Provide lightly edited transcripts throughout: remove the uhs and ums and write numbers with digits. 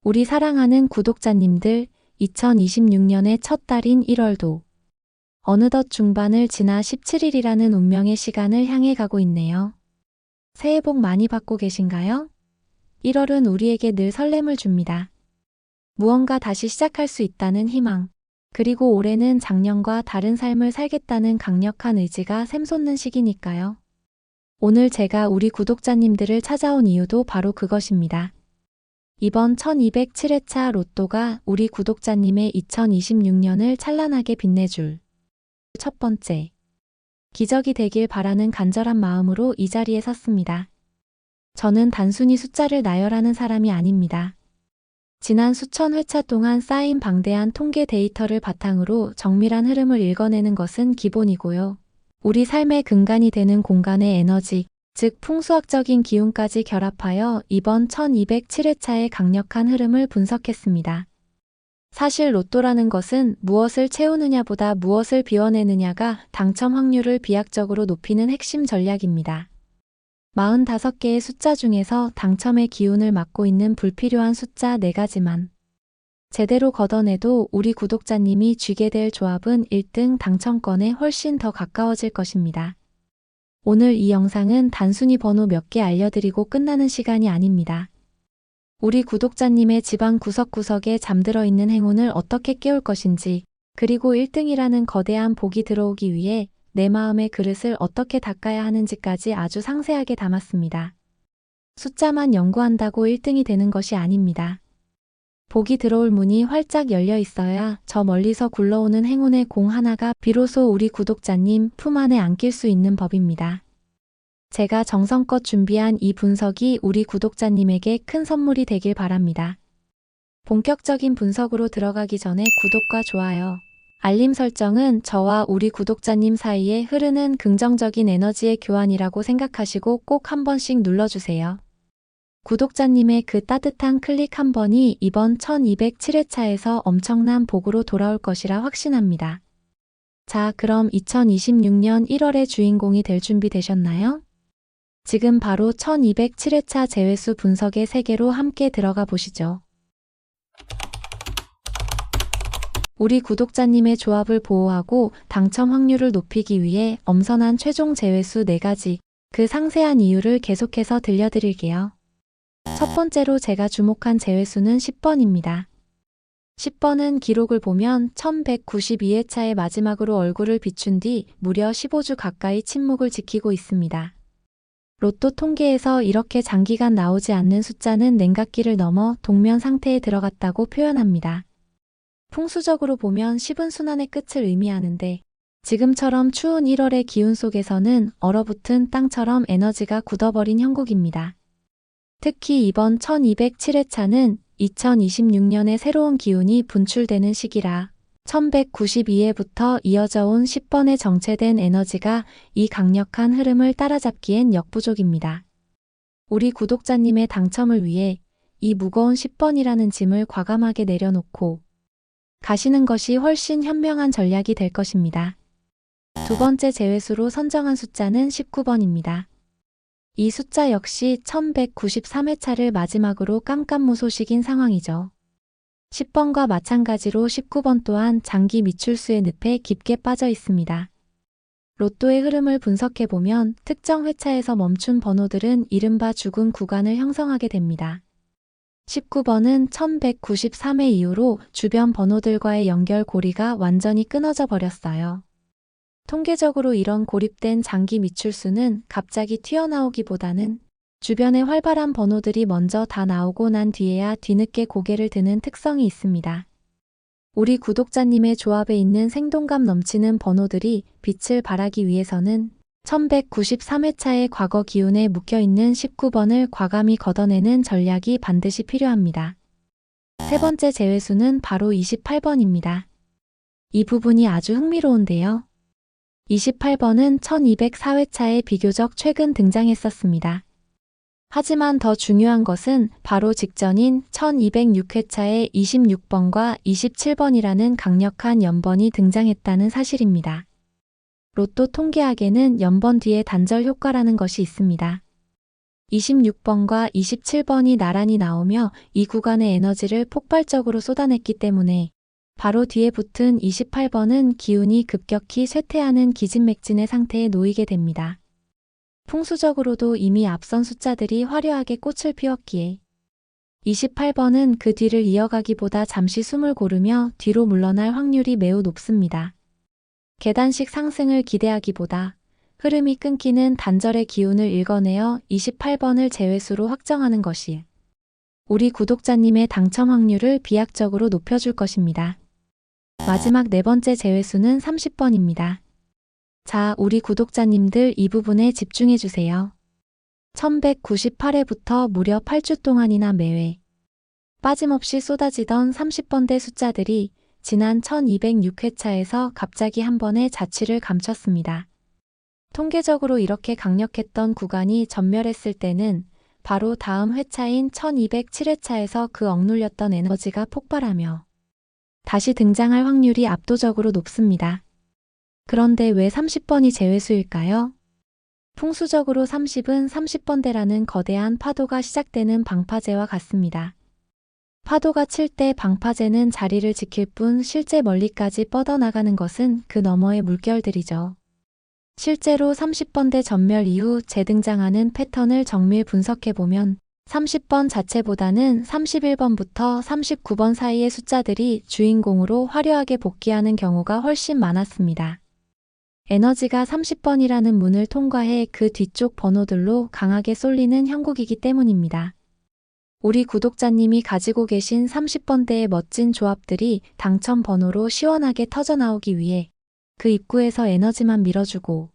우리 사랑하는 구독자님들, 2026년의 첫 달인 1월도 어느덧 중반을 지나 17일이라는 운명의 시간을 향해 가고 있네요. 새해 복 많이 받고 계신가요? 1월은 우리에게 늘 설렘을 줍니다. 무언가 다시 시작할 수 있다는 희망, 그리고 올해는 작년과 다른 삶을 살겠다는 강력한 의지가 샘솟는 시기니까요. 오늘 제가 우리 구독자님들을 찾아온 이유도 바로 그것입니다. 이번 1207회차 로또가 우리 구독자님의 2026년을 찬란하게 빛내줄 첫 번째 기적이 되길 바라는 간절한 마음으로 이 자리에 섰습니다. 저는 단순히 숫자를 나열하는 사람이 아닙니다. 지난 수천 회차 동안 쌓인 방대한 통계 데이터를 바탕으로 정밀한 흐름을 읽어내는 것은 기본이고요. 우리 삶의 근간이 되는 공간의 에너지, 즉 풍수학적인 기운까지 결합하여 이번 1207회차의 강력한 흐름을 분석했습니다. 사실 로또라는 것은 무엇을 채우느냐보다 무엇을 비워내느냐가 당첨 확률을 비약적으로 높이는 핵심 전략입니다. 45개의 숫자 중에서 당첨의 기운을 맡고 있는 불필요한 숫자 4가지만 제대로 걷어내도 우리 구독자님이 쥐게 될 조합은 1등 당첨권에 훨씬 더 가까워질 것입니다. 오늘 이 영상은 단순히 번호 몇 개 알려드리고 끝나는 시간이 아닙니다. 우리 구독자님의 집안 구석구석에 잠들어 있는 행운을 어떻게 깨울 것인지, 그리고 1등이라는 거대한 복이 들어오기 위해 내 마음의 그릇을 어떻게 닦아야 하는지까지 아주 상세하게 담았습니다. 숫자만 연구한다고 1등이 되는 것이 아닙니다. 복이 들어올 문이 활짝 열려 있어야 저 멀리서 굴러오는 행운의 공 하나가 비로소 우리 구독자님 품 안에 안길 수 있는 법입니다. 제가 정성껏 준비한 이 분석이 우리 구독자님에게 큰 선물이 되길 바랍니다. 본격적인 분석으로 들어가기 전에 구독과 좋아요, 알림 설정은 저와 우리 구독자님 사이에 흐르는 긍정적인 에너지의 교환이라고 생각하시고 꼭 한 번씩 눌러주세요. 구독자님의 그 따뜻한 클릭 한 번이 이번 1207회차에서 엄청난 복으로 돌아올 것이라 확신합니다. 자, 그럼 2026년 1월의 주인공이 될 준비 되셨나요? 지금 바로 1207회차 제외수 분석의 세계로 함께 들어가 보시죠. 우리 구독자님의 조합을 보호하고 당첨 확률을 높이기 위해 엄선한 최종 제외수 4가지, 그 상세한 이유를 계속해서 들려드릴게요. 첫 번째로 제가 주목한 제외수는 10번입니다. 10번은 기록을 보면 1192회차의 마지막으로 얼굴을 비춘 뒤 무려 15주 가까이 침묵을 지키고 있습니다. 로또 통계에서 이렇게 장기간 나오지 않는 숫자는 냉각기를 넘어 동면 상태에 들어갔다고 표현합니다. 풍수적으로 보면 10은 순환의 끝을 의미하는데 지금처럼 추운 1월의 기운 속에서는 얼어붙은 땅처럼 에너지가 굳어버린 형국입니다. 특히 이번 1207회차는 2026년의 새로운 기운이 분출되는 시기라 1192회부터 이어져 온 10번의 정체된 에너지가 이 강력한 흐름을 따라잡기엔 역부족입니다. 우리 구독자님의 당첨을 위해 이 무거운 10번이라는 짐을 과감하게 내려놓고 가시는 것이 훨씬 현명한 전략이 될 것입니다. 두 번째 제외수로 선정한 숫자는 19번입니다. 이 숫자 역시 1193회차를 마지막으로 깜깜무소식인 상황이죠. 10번과 마찬가지로 19번 또한 장기 미출수의 늪에 깊게 빠져 있습니다. 로또의 흐름을 분석해보면 특정 회차에서 멈춘 번호들은 이른바 죽은 구간을 형성하게 됩니다. 19번은 1193회 이후로 주변 번호들과의 연결고리가 완전히 끊어져 버렸어요. 통계적으로 이런 고립된 장기 미출수는 갑자기 튀어나오기보다는 주변의 활발한 번호들이 먼저 다 나오고 난 뒤에야 뒤늦게 고개를 드는 특성이 있습니다. 우리 구독자님의 조합에 있는 생동감 넘치는 번호들이 빛을 발하기 위해서는 1193회차의 과거 기운에 묵혀있는 19번을 과감히 걷어내는 전략이 반드시 필요합니다. 세 번째 제외수는 바로 28번입니다. 이 부분이 아주 흥미로운데요. 28번은 1204회차에 비교적 최근 등장했었습니다. 하지만 더 중요한 것은 바로 직전인 1206회차에 26번과 27번이라는 강력한 연번이 등장했다는 사실입니다. 로또 통계학에는 연번 뒤에 단절 효과라는 것이 있습니다. 26번과 27번이 나란히 나오며 이 구간의 에너지를 폭발적으로 쏟아냈기 때문에 바로 뒤에 붙은 28번은 기운이 급격히 쇠퇴하는 기진맥진의 상태에 놓이게 됩니다. 풍수적으로도 이미 앞선 숫자들이 화려하게 꽃을 피웠기에 28번은 그 뒤를 이어가기보다 잠시 숨을 고르며 뒤로 물러날 확률이 매우 높습니다. 계단식 상승을 기대하기보다 흐름이 끊기는 단절의 기운을 읽어내어 28번을 제외수로 확정하는 것이 우리 구독자님의 당첨 확률을 비약적으로 높여줄 것입니다. 마지막 네 번째 제외수는 30번입니다. 자, 우리 구독자님들 이 부분에 집중해주세요. 1198회부터 무려 8주 동안이나 매회 빠짐없이 쏟아지던 30번대 숫자들이 지난 1206회차에서 갑자기 한 번에 자취를 감췄습니다. 통계적으로 이렇게 강력했던 구간이 전멸했을 때는 바로 다음 회차인 1207회차에서 그 억눌렸던 에너지가 폭발하며 다시 등장할 확률이 압도적으로 높습니다. 그런데 왜 30번이 제외수일까요? 풍수적으로 30은 30번대라는 거대한 파도가 시작되는 방파제와 같습니다. 파도가 칠 때 방파제는 자리를 지킬 뿐 실제 멀리까지 뻗어나가는 것은 그 너머의 물결들이죠. 실제로 30번대 전멸 이후 재등장하는 패턴을 정밀 분석해보면 30번 자체보다는 31번부터 39번 사이의 숫자들이 주인공으로 화려하게 복귀하는 경우가 훨씬 많았습니다. 에너지가 30번이라는 문을 통과해 그 뒤쪽 번호들로 강하게 쏠리는 형국이기 때문입니다. 우리 구독자님이 가지고 계신 30번대의 멋진 조합들이 당첨 번호로 시원하게 터져나오기 위해 그 입구에서 에너지만 밀어주고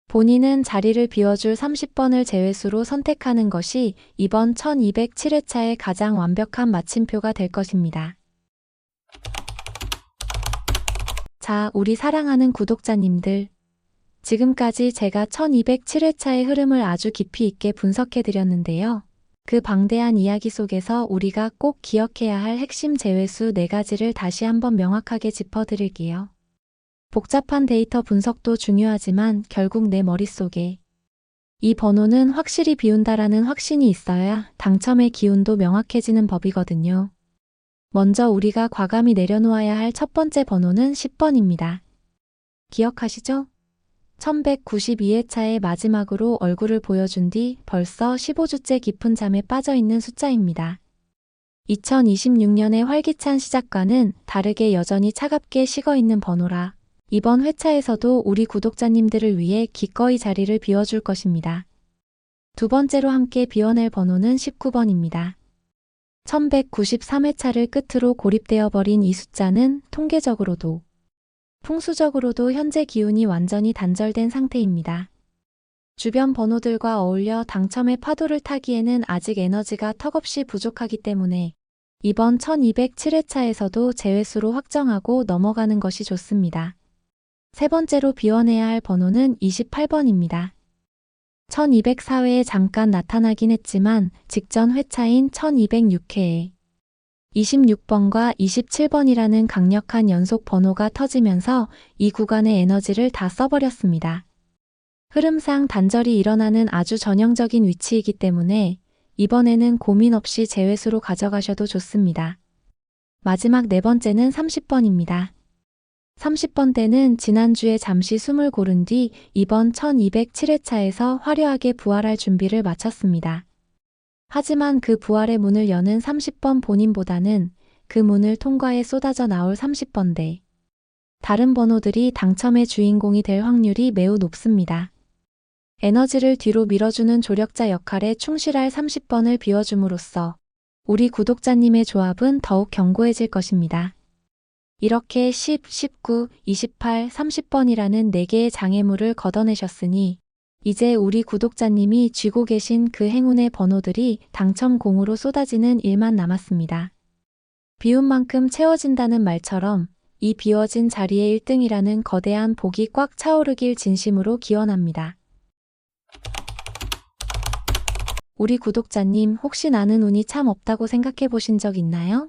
본인은 자리를 비워줄 30번을 제외수로 선택하는 것이 이번 1207회차의 가장 완벽한 마침표가 될 것입니다. 자, 우리 사랑하는 구독자님들. 지금까지 제가 1207회차의 흐름을 아주 깊이 있게 분석해드렸는데요. 그 방대한 이야기 속에서 우리가 꼭 기억해야 할 핵심 제외수 4가지를 다시 한번 명확하게 짚어드릴게요. 복잡한 데이터 분석도 중요하지만 결국 내 머릿속에 이 번호는 확실히 비운다라는 확신이 있어야 당첨의 기운도 명확해지는 법이거든요. 먼저 우리가 과감히 내려놓아야 할 첫 번째 번호는 10번입니다. 기억하시죠? 1192회차의 마지막으로 얼굴을 보여준 뒤 벌써 15주째 깊은 잠에 빠져있는 숫자입니다. 2026년의 활기찬 시작과는 다르게 여전히 차갑게 식어있는 번호라 이번 회차에서도 우리 구독자님들을 위해 기꺼이 자리를 비워줄 것입니다. 두 번째로 함께 비워낼 번호는 19번입니다. 1193회차를 끝으로 고립되어 버린 이 숫자는 통계적으로도 풍수적으로도 현재 기운이 완전히 단절된 상태입니다. 주변 번호들과 어울려 당첨의 파도를 타기에는 아직 에너지가 턱없이 부족하기 때문에 이번 1207회차에서도 제외수로 확정하고 넘어가는 것이 좋습니다. 세 번째로 비워내야 할 번호는 28번입니다. 1204회에 잠깐 나타나긴 했지만 직전 회차인 1206회에 26번과 27번이라는 강력한 연속 번호가 터지면서 이 구간의 에너지를 다 써버렸습니다. 흐름상 단절이 일어나는 아주 전형적인 위치이기 때문에 이번에는 고민 없이 제외수로 가져가셔도 좋습니다. 마지막 네 번째는 30번입니다. 30번대는 지난주에 잠시 숨을 고른 뒤 이번 1207회차에서 화려하게 부활할 준비를 마쳤습니다. 하지만 그 부활의 문을 여는 30번 본인보다는 그 문을 통과해 쏟아져 나올 30번대. 다른 번호들이 당첨의 주인공이 될 확률이 매우 높습니다. 에너지를 뒤로 밀어주는 조력자 역할에 충실할 30번을 비워줌으로써 우리 구독자님의 조합은 더욱 견고해질 것입니다. 이렇게 10, 19, 28, 30번이라는 4개의 장애물을 걷어내셨으니 이제 우리 구독자님이 쥐고 계신 그 행운의 번호들이 당첨공으로 쏟아지는 일만 남았습니다. 비운 만큼 채워진다는 말처럼 이 비워진 자리의 1등이라는 거대한 복이 꽉 차오르길 진심으로 기원합니다. 우리 구독자님 혹시 나는 운이 참 없다고 생각해 보신 적 있나요?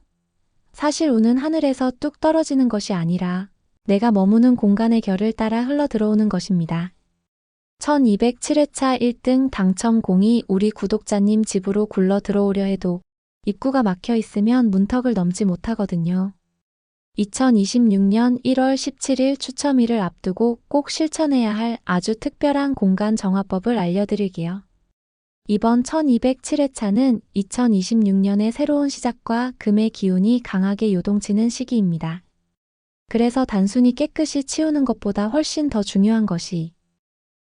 사실 운은 하늘에서 뚝 떨어지는 것이 아니라 내가 머무는 공간의 결을 따라 흘러 들어오는 것입니다. 1207회차 1등 당첨 공이 우리 구독자님 집으로 굴러 들어오려 해도 입구가 막혀 있으면 문턱을 넘지 못하거든요. 2026년 1월 17일 추첨일을 앞두고 꼭 실천해야 할 아주 특별한 공간 정화법을 알려드릴게요. 이번 1207회차는 2026년의 새로운 시작과 금의 기운이 강하게 요동치는 시기입니다. 그래서 단순히 깨끗이 치우는 것보다 훨씬 더 중요한 것이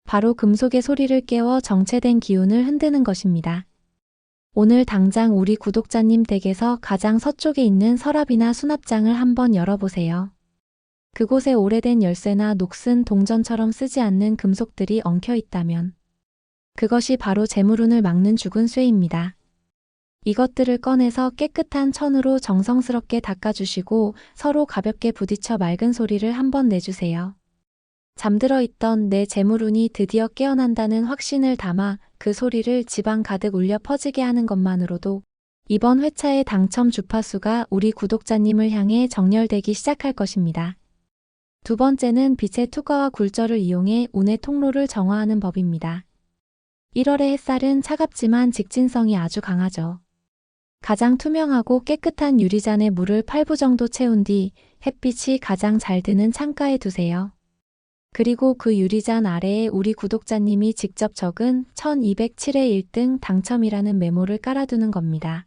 바로 금속의 소리를 깨워 정체된 기운을 흔드는 것입니다. 오늘 당장 우리 구독자님 댁에서 가장 서쪽에 있는 서랍이나 수납장을 한번 열어보세요. 그곳에 오래된 열쇠나 녹슨 동전처럼 쓰지 않는 금속들이 엉켜 있다면 그것이 바로 재물운을 막는 죽은 쇠입니다. 이것들을 꺼내서 깨끗한 천으로 정성스럽게 닦아주시고 서로 가볍게 부딪혀 맑은 소리를 한번 내주세요. 잠들어 있던 내 재물운이 드디어 깨어난다는 확신을 담아 그 소리를 집안 가득 울려 퍼지게 하는 것만으로도 이번 회차의 당첨 주파수가 우리 구독자님을 향해 정렬되기 시작할 것입니다. 두 번째는 빛의 투과와 굴절을 이용해 운의 통로를 정화하는 법입니다. 1월의 햇살은 차갑지만 직진성이 아주 강하죠. 가장 투명하고 깨끗한 유리잔에 물을 8부 정도 채운 뒤 햇빛이 가장 잘 드는 창가에 두세요. 그리고 그 유리잔 아래에 우리 구독자님이 직접 적은 1207회 1등 당첨이라는 메모를 깔아두는 겁니다.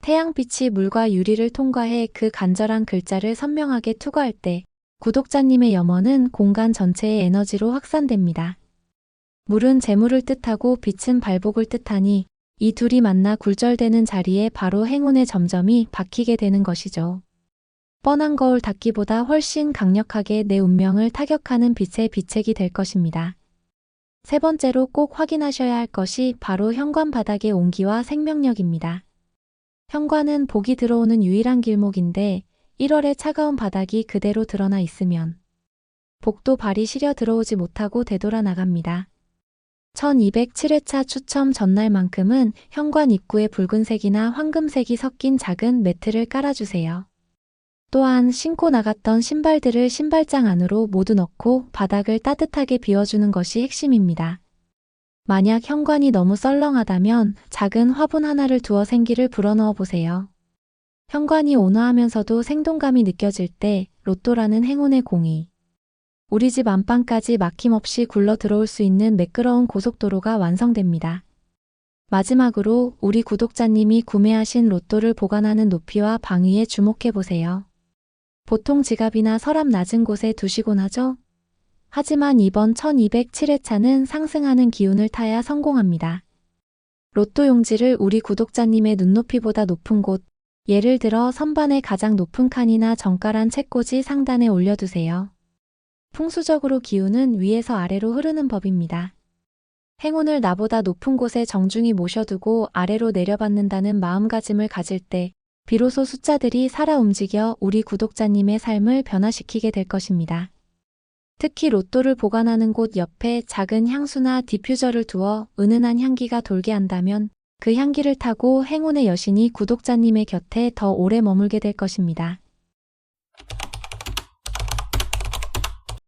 태양빛이 물과 유리를 통과해 그 간절한 글자를 선명하게 투과할 때 구독자님의 염원은 공간 전체의 에너지로 확산됩니다. 물은 재물을 뜻하고 빛은 발복을 뜻하니 이 둘이 만나 굴절되는 자리에 바로 행운의 점점이 박히게 되는 것이죠. 뻔한 거울 닦기보다 훨씬 강력하게 내 운명을 타격하는 빛의 비책이 될 것입니다. 세 번째로 꼭 확인하셔야 할 것이 바로 현관 바닥의 온기와 생명력입니다. 현관은 복이 들어오는 유일한 길목인데 1월의 차가운 바닥이 그대로 드러나 있으면 복도 발이 시려 들어오지 못하고 되돌아 나갑니다. 1207회차 추첨 전날만큼은 현관 입구에 붉은색이나 황금색이 섞인 작은 매트를 깔아주세요. 또한 신고 나갔던 신발들을 신발장 안으로 모두 넣고 바닥을 따뜻하게 비워주는 것이 핵심입니다. 만약 현관이 너무 썰렁하다면 작은 화분 하나를 두어 생기를 불어넣어 보세요. 현관이 온화하면서도 생동감이 느껴질 때 로또라는 행운의 공이 우리 집 안방까지 막힘없이 굴러 들어올 수 있는 매끄러운 고속도로가 완성됩니다. 마지막으로 우리 구독자님이 구매하신 로또를 보관하는 높이와 방위에 주목해 보세요. 보통 지갑이나 서랍 낮은 곳에 두시곤 하죠? 하지만 이번 1207회차는 상승하는 기운을 타야 성공합니다. 로또 용지를 우리 구독자님의 눈높이보다 높은 곳, 예를 들어 선반의 가장 높은 칸이나 정갈한 책꽂이 상단에 올려두세요. 풍수적으로 기운은 위에서 아래로 흐르는 법입니다. 행운을 나보다 높은 곳에 정중히 모셔두고 아래로 내려받는다는 마음가짐을 가질 때 비로소 숫자들이 살아 움직여 우리 구독자님의 삶을 변화시키게 될 것입니다. 특히 로또를 보관하는 곳 옆에 작은 향수나 디퓨저를 두어 은은한 향기가 돌게 한다면 그 향기를 타고 행운의 여신이 구독자님의 곁에 더 오래 머물게 될 것입니다.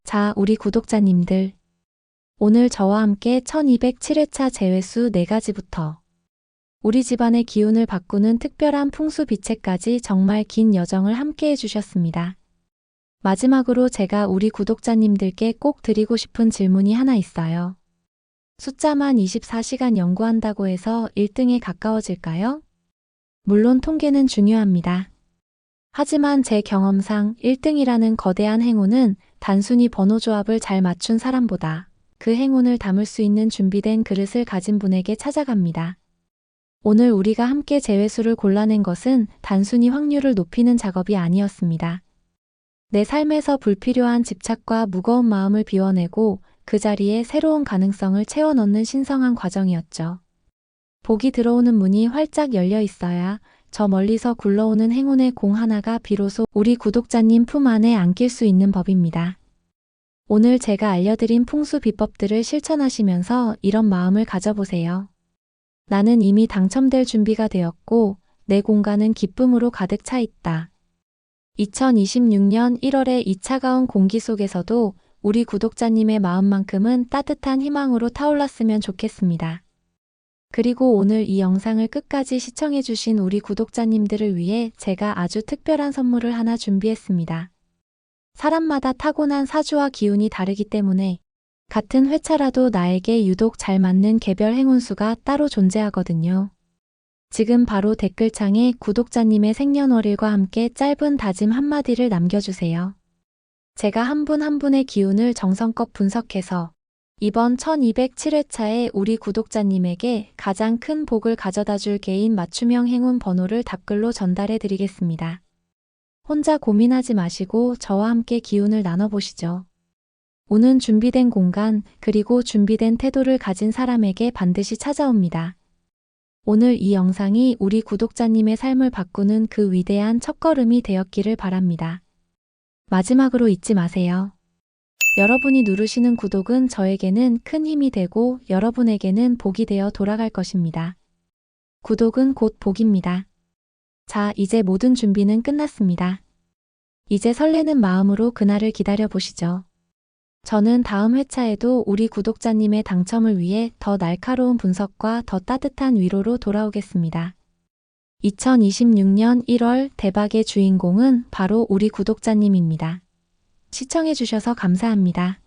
자, 우리 구독자님들. 오늘 저와 함께 1207회차 제외수 4가지부터 우리 집안의 기운을 바꾸는 특별한 풍수 비책까지 정말 긴 여정을 함께 해주셨습니다. 마지막으로 제가 우리 구독자님들께 꼭 드리고 싶은 질문이 하나 있어요. 숫자만 24시간 연구한다고 해서 1등에 가까워질까요? 물론 통계는 중요합니다. 하지만 제 경험상 1등이라는 거대한 행운은 단순히 번호 조합을 잘 맞춘 사람보다 그 행운을 담을 수 있는 준비된 그릇을 가진 분에게 찾아갑니다. 오늘 우리가 함께 제외수를 골라낸 것은 단순히 확률을 높이는 작업이 아니었습니다. 내 삶에서 불필요한 집착과 무거운 마음을 비워내고 그 자리에 새로운 가능성을 채워 넣는 신성한 과정이었죠. 복이 들어오는 문이 활짝 열려 있어야 저 멀리서 굴러오는 행운의 공 하나가 비로소 우리 구독자님 품 안에 안길 수 있는 법입니다. 오늘 제가 알려드린 풍수 비법들을 실천하시면서 이런 마음을 가져보세요. 나는 이미 당첨될 준비가 되었고 내 공간은 기쁨으로 가득 차 있다. 2026년 1월의 이 차가운 공기 속에서도 우리 구독자님의 마음만큼은 따뜻한 희망으로 타올랐으면 좋겠습니다. 그리고 오늘 이 영상을 끝까지 시청해주신 우리 구독자님들을 위해 제가 아주 특별한 선물을 하나 준비했습니다. 사람마다 타고난 사주와 기운이 다르기 때문에 같은 회차라도 나에게 유독 잘 맞는 개별 행운수가 따로 존재하거든요. 지금 바로 댓글창에 구독자님의 생년월일과 함께 짧은 다짐 한마디를 남겨주세요. 제가 한 분 한 분의 기운을 정성껏 분석해서 이번 1207회차에 우리 구독자님에게 가장 큰 복을 가져다줄 개인 맞춤형 행운 번호를 답글로 전달해 드리겠습니다. 혼자 고민하지 마시고 저와 함께 기운을 나눠보시죠. 운은 준비된 공간 그리고 준비된 태도를 가진 사람에게 반드시 찾아옵니다. 오늘 이 영상이 우리 구독자님의 삶을 바꾸는 그 위대한 첫걸음이 되었기를 바랍니다. 마지막으로 잊지 마세요. 여러분이 누르시는 구독은 저에게는 큰 힘이 되고 여러분에게는 복이 되어 돌아갈 것입니다. 구독은 곧 복입니다. 자, 이제 모든 준비는 끝났습니다. 이제 설레는 마음으로 그날을 기다려 보시죠. 저는 다음 회차에도 우리 구독자님의 당첨을 위해 더 날카로운 분석과 더 따뜻한 위로로 돌아오겠습니다. 2026년 1월 대박의 주인공은 바로 우리 구독자님입니다. 시청해주셔서 감사합니다.